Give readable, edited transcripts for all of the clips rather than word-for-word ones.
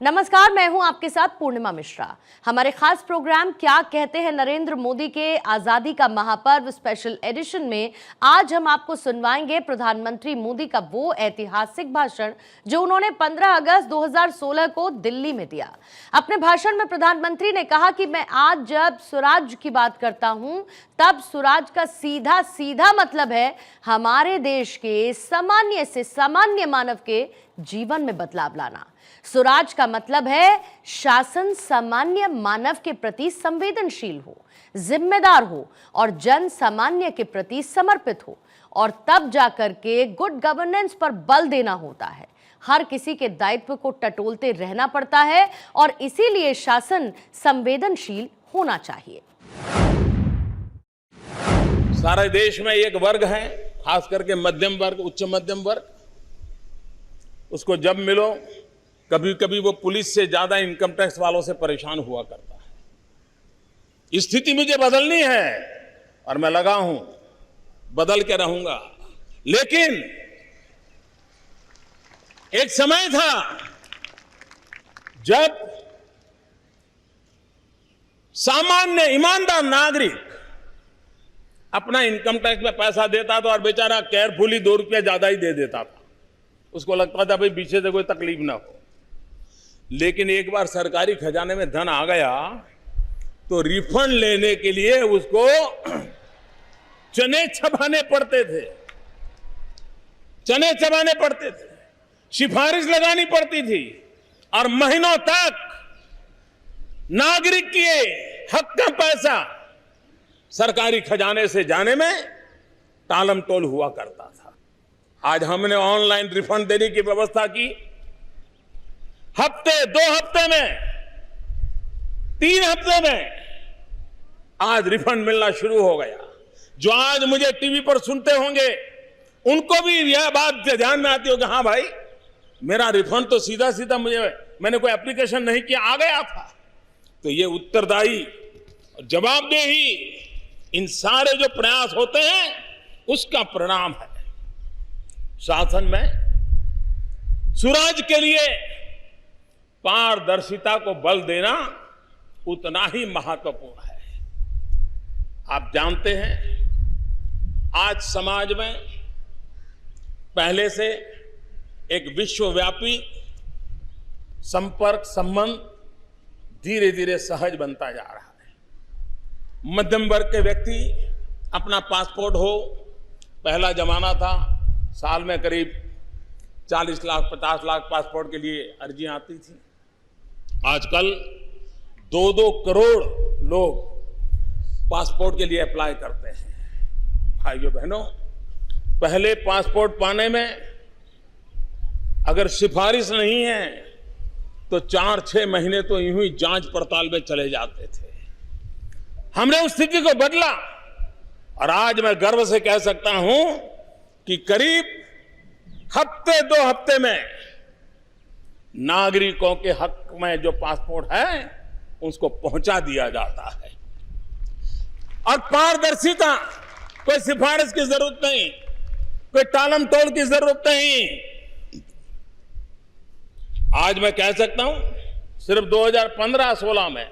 नमस्कार, मैं हूं आपके साथ पूर्णिमा मिश्रा। हमारे खास प्रोग्राम क्या कहते हैं नरेंद्र मोदी के आजादी का महापर्व स्पेशल एडिशन में आज हम आपको सुनवाएंगे प्रधानमंत्री मोदी का वो ऐतिहासिक भाषण जो उन्होंने 15 अगस्त 2016 को दिल्ली में दिया। अपने भाषण में प्रधानमंत्री ने कहा कि मैं आज जब स्वराज की बात करता हूं तब स्वराज का सीधा सीधा मतलब है हमारे देश के सामान्य से सामान्य मानव के जीवन में बदलाव लाना। स्वराज का मतलब है शासन सामान्य मानव के प्रति संवेदनशील हो, जिम्मेदार हो और जन सामान्य के प्रति समर्पित हो, और तब जाकर के गुड गवर्नेंस पर बल देना होता है। हर किसी के दायित्व को टटोलते रहना पड़ता है और इसीलिए शासन संवेदनशील होना चाहिए। सारे देश में एक वर्ग है, खास करके मध्यम वर्ग, उच्च मध्यम वर्ग, उसको जब मिलो कभी कभी वो पुलिस से ज्यादा इनकम टैक्स वालों से परेशान हुआ करता है। स्थिति मुझे बदलनी है और मैं लगा हूं, बदल के रहूंगा। लेकिन एक समय था जब सामान्य ईमानदार नागरिक अपना इनकम टैक्स में पैसा देता था और बेचारा केयरफुली 2 रुपया ज्यादा ही दे देता था। उसको लगता था भाई पीछे से कोई तकलीफ ना हो। लेकिन एक बार सरकारी खजाने में धन आ गया तो रिफंड लेने के लिए उसको चने चबाने पड़ते थे, सिफारिश लगानी पड़ती थी और महीनों तक नागरिक के हक का पैसा सरकारी खजाने से जाने में टालम टोल हुआ करता था। आज हमने ऑनलाइन रिफंड देने की व्यवस्था की। हफ्ते, 2 हफ्ते में, 3 हफ्ते में आज रिफंड मिलना शुरू हो गया। जो आज मुझे टीवी पर सुनते होंगे उनको भी यह बात ध्यान में आती होगी, हाँ भाई मेरा रिफंड तो सीधा सीधा मैंने कोई एप्लीकेशन नहीं किया, आ गया था। तो ये उत्तरदायी जवाबदेही, इन सारे जो प्रयास होते हैं उसका परिणाम है। शासन में स्वराज के लिए पारदर्शिता को बल देना उतना ही महत्वपूर्ण है। आप जानते हैं आज समाज में पहले से एक विश्वव्यापी संपर्क संबंध धीरे धीरे सहज बनता जा रहा है। मध्यम वर्ग के व्यक्ति अपना पासपोर्ट हो, पहला जमाना था साल में करीब 40 लाख 50 लाख पासपोर्ट के लिए अर्जियां आती थी। आजकल 2-2 करोड़ लोग पासपोर्ट के लिए अप्लाई करते हैं। भाइयों बहनों, पहले पासपोर्ट पाने में अगर सिफारिश नहीं है तो 4-6 महीने तो यूं ही जांच पड़ताल में चले जाते थे। हमने उस स्थिति को बदला और आज मैं गर्व से कह सकता हूं कि करीब हफ्ते 2 हफ्ते में नागरिकों के हक में जो पासपोर्ट है उसको पहुंचा दिया जाता है। और पारदर्शिता, कोई सिफारिश की जरूरत नहीं, कोई टालम टोल की जरूरत नहीं। आज मैं कह सकता हूं सिर्फ 2015-16 में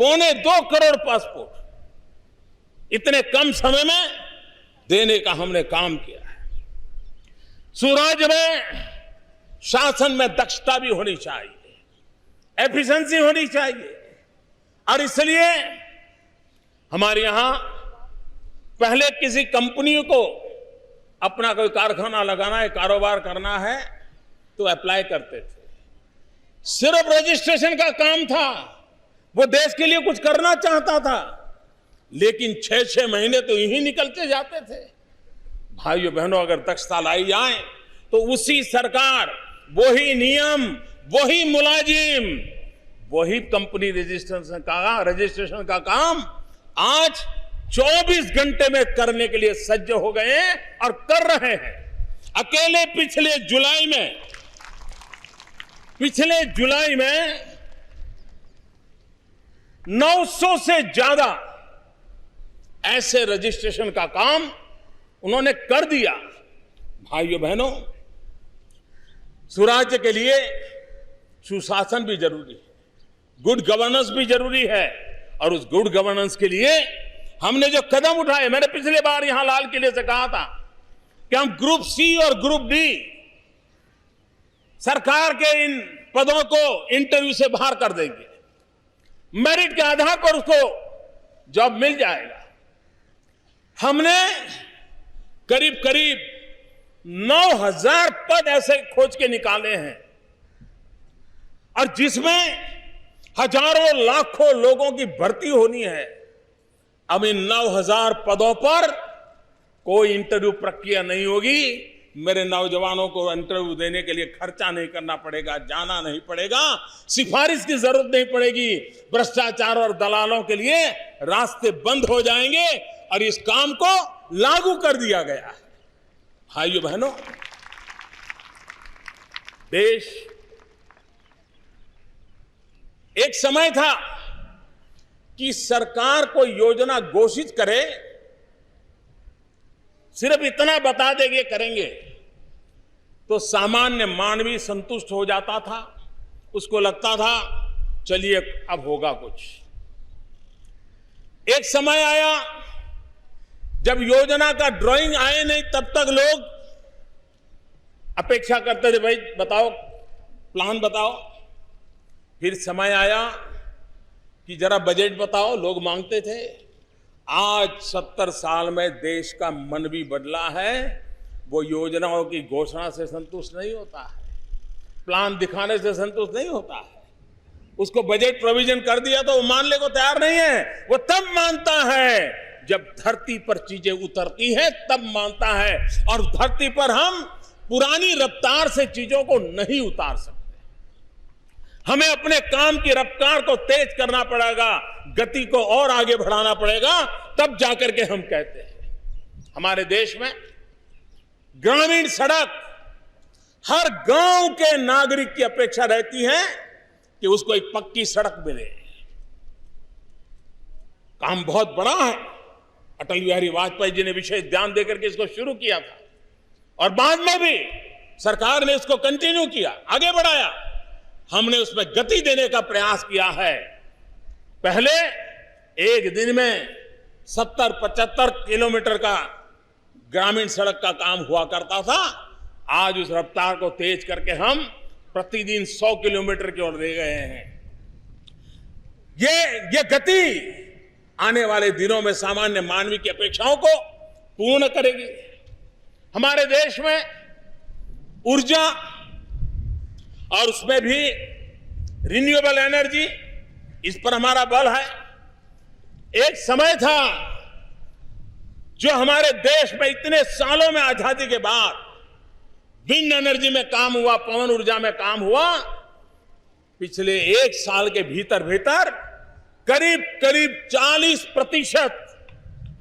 1.25 करोड़ पासपोर्ट इतने कम समय में देने का हमने काम किया है। स्वराज में शासन में दक्षता भी होनी चाहिए, एफिशिएंसी होनी चाहिए। और इसलिए हमारे यहां पहले किसी कंपनी को अपना कोई कारखाना लगाना है, कारोबार करना है तो अप्लाई करते थे। सिर्फ रजिस्ट्रेशन का काम था, वो देश के लिए कुछ करना चाहता था, लेकिन 6-6 महीने तो यही निकलते जाते थे। भाइयों बहनों, अगर दक्षता लाई जाए तो उसी सरकार, वही नियम, वही मुलाजिम, वही कंपनी रजिस्ट्रेशन का काम आज 24 घंटे में करने के लिए सज्ज हो गए हैं और कर रहे हैं। अकेले पिछले जुलाई में 900 से ज्यादा ऐसे रजिस्ट्रेशन का काम उन्होंने कर दिया। भाइयों बहनों, स्वराज्य के लिए सुशासन भी जरूरी है, गुड गवर्नेंस भी जरूरी है। और उस गुड गवर्नेंस के लिए हमने जो कदम उठाए, मैंने पिछले बार यहां लाल किले से कहा था कि हम ग्रुप सी और ग्रुप डी सरकार के इन पदों को इंटरव्यू से बाहर कर देंगे, मेरिट के आधार पर उसको जॉब मिल जाएगा। हमने करीब करीब 9,000 पद ऐसे खोज के निकाले हैं, और जिसमें हजारों लाखों लोगों की भर्ती होनी है। अब इन 9,000 पदों पर कोई इंटरव्यू प्रक्रिया नहीं होगी। मेरे नौजवानों को इंटरव्यू देने के लिए खर्चा नहीं करना पड़ेगा, जाना नहीं पड़ेगा, सिफारिश की जरूरत नहीं पड़ेगी। भ्रष्टाचार और दलालों के लिए रास्ते बंद हो जाएंगे और इस काम को लागू कर दिया गया है। भाइयों बहनों, देश एक समय था कि सरकार को योजना घोषित करे, सिर्फ इतना बता देंगे करेंगे, तो सामान्य मानवी संतुष्ट हो जाता था। उसको लगता था चलिए अब होगा कुछ। एक समय आया जब योजना का ड्राइंग आए नहीं, तब तक लोग अपेक्षा करते थे, भाई बताओ, प्लान बताओ। फिर समय आया कि जरा बजट बताओ, लोग मांगते थे। आज 70 साल में देश का मन भी बदला है। वो योजनाओं की घोषणा से संतुष्ट नहीं होता है, प्लान दिखाने से संतुष्ट नहीं होता है। उसको बजट प्रोविजन कर दिया तो वो मानने को तैयार नहीं है। वो तब मानता है जब धरती पर चीजें उतरती हैं, तब मानता है। और धरती पर हम पुरानी रफ्तार से चीजों को नहीं उतार सकते। हमें अपने काम की रफ्तार को तेज करना पड़ेगा, गति को और आगे बढ़ाना पड़ेगा, तब जाकर के हम कहते हैं। हमारे देश में ग्रामीण सड़क हर गांव के नागरिक की अपेक्षा रहती है कि उसको एक पक्की सड़क मिले। काम बहुत बड़ा है। अटल बिहारी वाजपेयी जी ने विशेष ध्यान देकर के इसको शुरू किया था, और बाद में भी सरकार ने इसको कंटिन्यू किया, आगे बढ़ाया। हमने उसमें गति देने का प्रयास किया है। पहले एक दिन में 70-75 किलोमीटर का ग्रामीण सड़क का काम हुआ करता था। आज उस रफ्तार को तेज करके हम प्रतिदिन 100 किलोमीटर की ओर ले गए हैं। ये गति आने वाले दिनों में सामान्य मानवीय की अपेक्षाओं को पूर्ण करेगी। हमारे देश में ऊर्जा और उसमें भी रिन्यूएबल एनर्जी, इस पर हमारा बल है। एक समय था जो हमारे देश में इतने सालों में आजादी के बाद विंड एनर्जी में काम हुआ, पवन ऊर्जा में काम हुआ। पिछले एक साल के भीतर भीतर करीब करीब 40%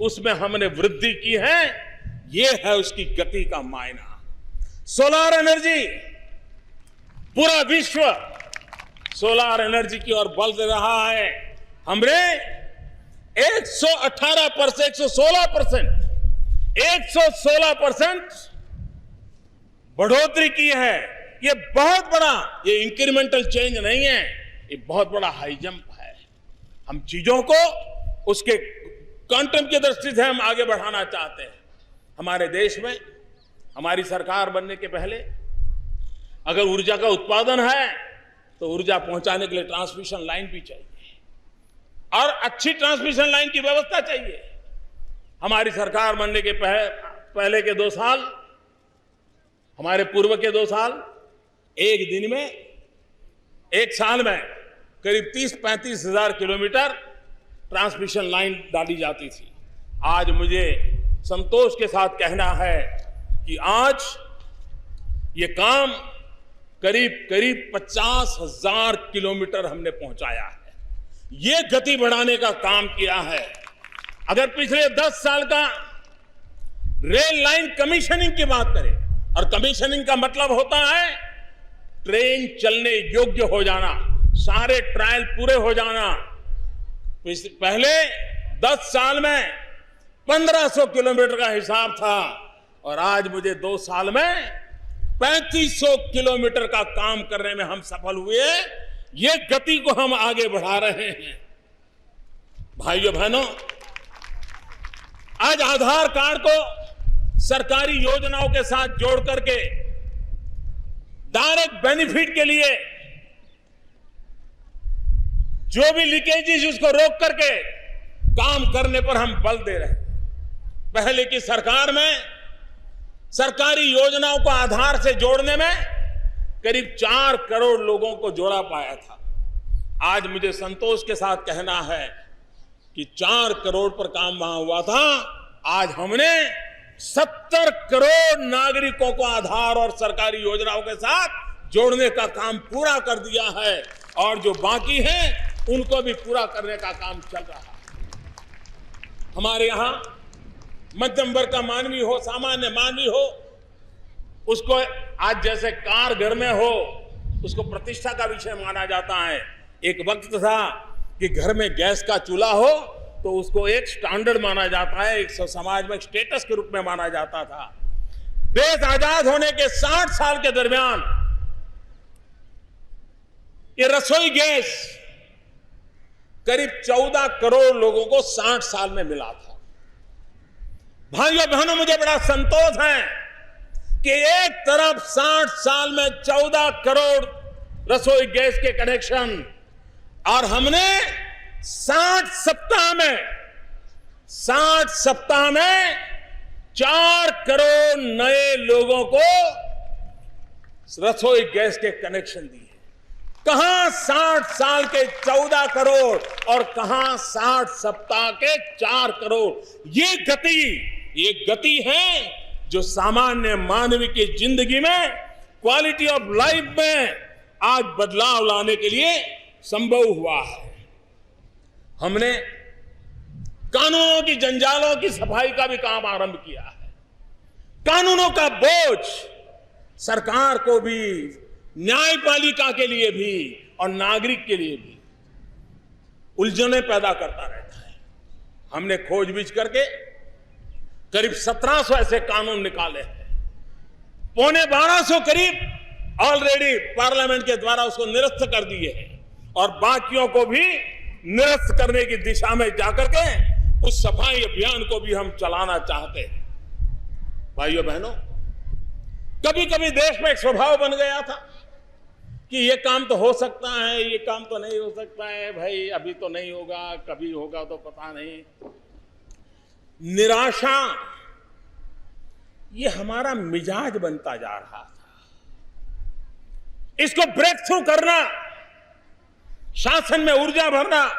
उसमें हमने वृद्धि की है। ये है उसकी गति का मायना। सोलर एनर्जी, पूरा विश्व सोलर एनर्जी की ओर बल दे रहा है। हमने 116% बढ़ोतरी की है। ये बहुत बड़ा, ये इंक्रीमेंटल चेंज नहीं है, ये बहुत बड़ा हाई जंप है। हम चीजों को उसके क्वांटम की दृष्टि से हम आगे बढ़ाना चाहते हैं। हमारे देश में हमारी सरकार बनने के पहले अगर ऊर्जा का उत्पादन है तो ऊर्जा पहुंचाने के लिए ट्रांसमिशन लाइन भी चाहिए, और अच्छी ट्रांसमिशन लाइन की व्यवस्था चाहिए। हमारी सरकार बनने के पहले के 2 साल, हमारे पूर्व के 2 साल, एक दिन में, एक साल में करीब 30-35 हजार किलोमीटर ट्रांसमिशन लाइन डाली जाती थी। आज मुझे संतोष के साथ कहना है कि आज ये काम करीब करीब 50,000 किलोमीटर हमने पहुंचाया है। ये गति बढ़ाने का काम किया है। अगर पिछले 10 साल का रेल लाइन कमीशनिंग की बात करें, और कमीशनिंग का मतलब होता है ट्रेन चलने योग्य हो जाना, सारे ट्रायल पूरे हो जाना। पहले 10 साल में 1500 किलोमीटर का हिसाब था, और आज मुझे 2 साल में 3500 किलोमीटर का काम करने में हम सफल हुए। ये गति को हम आगे बढ़ा रहे हैं। भाइयों बहनों, आज आधार कार्ड को सरकारी योजनाओं के साथ जोड़ करके डायरेक्ट बेनिफिट के लिए जो भी लीकेजेस उसको रोक करके काम करने पर हम बल दे रहे हैं। पहले की सरकार में सरकारी योजनाओं को आधार से जोड़ने में करीब 4 करोड़ लोगों को जोड़ा पाया था। आज मुझे संतोष के साथ कहना है कि 4 करोड़ पर काम वहां हुआ था, आज हमने 70 करोड़ नागरिकों को आधार और सरकारी योजनाओं के साथ जोड़ने का काम पूरा कर दिया है और जो बाकी है उनको भी पूरा करने का काम चल रहा है। हमारे यहां मध्यम वर्ग का मानवी हो, सामान्य मानवी हो, उसको आज जैसे कार घर में हो उसको प्रतिष्ठा का विषय माना जाता है। एक वक्त था कि घर में गैस का चूल्हा हो तो उसको एक स्टैंडर्ड माना जाता है, एक समाज में स्टेटस के रूप में माना जाता था। देश आजाद होने के 60 साल के दरमियान ये रसोई गैस करीब 14 करोड़ लोगों को 60 साल में मिला था। भाइयों बहनों, मुझे बड़ा संतोष है कि एक तरफ 60 साल में 14 करोड़ रसोई गैस के कनेक्शन और हमने 60 सप्ताह में 4 करोड़ नए लोगों को रसोई गैस के कनेक्शन दिए। कहां 60 साल के 14 करोड़ और कहां 60 सप्ताह के 4 करोड़। ये गति है जो सामान्य मानव की जिंदगी में क्वालिटी ऑफ लाइफ में आज बदलाव लाने के लिए संभव हुआ है। हमने कानूनों की जंजालों की सफाई का भी काम आरंभ किया है। कानूनों का बोझ सरकार को भी, न्यायपालिका के लिए भी और नागरिक के लिए भी उलझने पैदा करता रहता है। हमने खोजबीन करके करीब 1700 ऐसे कानून निकाले हैं। 1250 करीब ऑलरेडी पार्लियामेंट के द्वारा उसको निरस्त कर दिए हैं और बाकियों को भी निरस्त करने की दिशा में जाकर के उस सफाई अभियान को भी हम चलाना चाहते हैं। भाइयों बहनों, कभी कभी देश में एक स्वभाव बन गया था कि ये काम तो हो सकता है, ये काम तो नहीं हो सकता है, भाई अभी तो नहीं होगा, कभी होगा तो पता नहीं। निराशा ये हमारा मिजाज बनता जा रहा था। इसको ब्रेक थ्रू करना, शासन में ऊर्जा भरना,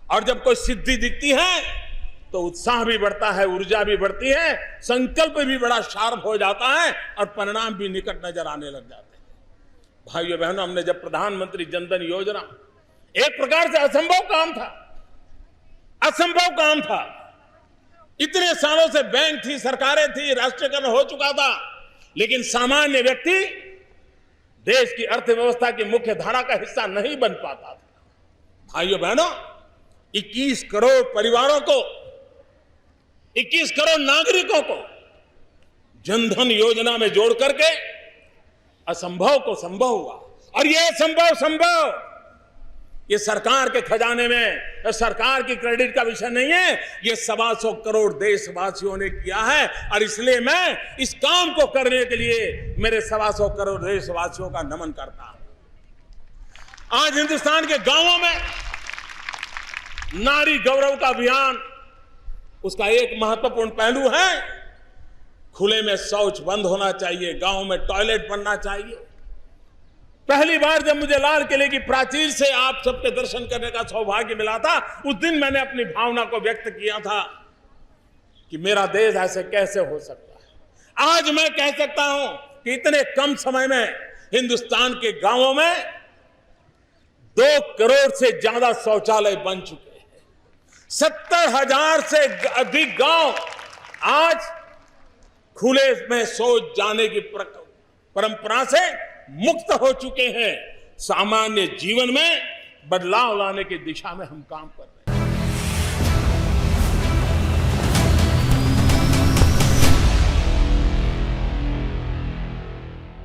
और जब कोई सिद्धि दिखती है तो उत्साह भी बढ़ता है, ऊर्जा भी बढ़ती है, संकल्प भी बड़ा शार्प हो जाता है और परिणाम भी निकट नजर आने लग जाते हैं। भाइयों बहनों, हमने जब प्रधानमंत्री जनधन योजना, एक प्रकार से असंभव काम था। इतने सालों से बैंक थी, सरकारें थी, राष्ट्रीयकरण हो चुका था, लेकिन सामान्य व्यक्ति देश की अर्थव्यवस्था की मुख्य धारा का हिस्सा नहीं बन पाता था। भाइयों बहनों, 21 करोड़ परिवारों को, 21 करोड़ नागरिकों को जनधन योजना में जोड़ करके असंभव को संभव हुआ। और यह संभव ये सरकार के खजाने में, सरकार की क्रेडिट का विषय नहीं है, ये 125 करोड़ देशवासियों ने किया है। और इसलिए मैं इस काम को करने के लिए मेरे 125 करोड़ देशवासियों का नमन करता हूं। आज हिंदुस्तान के गांवों में नारी गौरव का अभियान, उसका एक महत्वपूर्ण पहलू है, खुले में शौच बंद होना चाहिए, गांव में टॉयलेट बनना चाहिए। पहली बार जब मुझे लाल किले की प्राचीर से आप सबके दर्शन करने का सौभाग्य मिला था, उस दिन मैंने अपनी भावना को व्यक्त किया था कि मेरा देश ऐसे कैसे हो सकता है। आज मैं कह सकता हूं कि इतने कम समय में हिंदुस्तान के गांवों में 2 करोड़ से ज्यादा शौचालय बन चुके हैं। 70,000 से अधिक गांव आज खुले में शौच जाने की परंपरा से मुक्त हो चुके हैं। सामान्य जीवन में बदलाव लाने की दिशा में हम काम कर रहे हैं।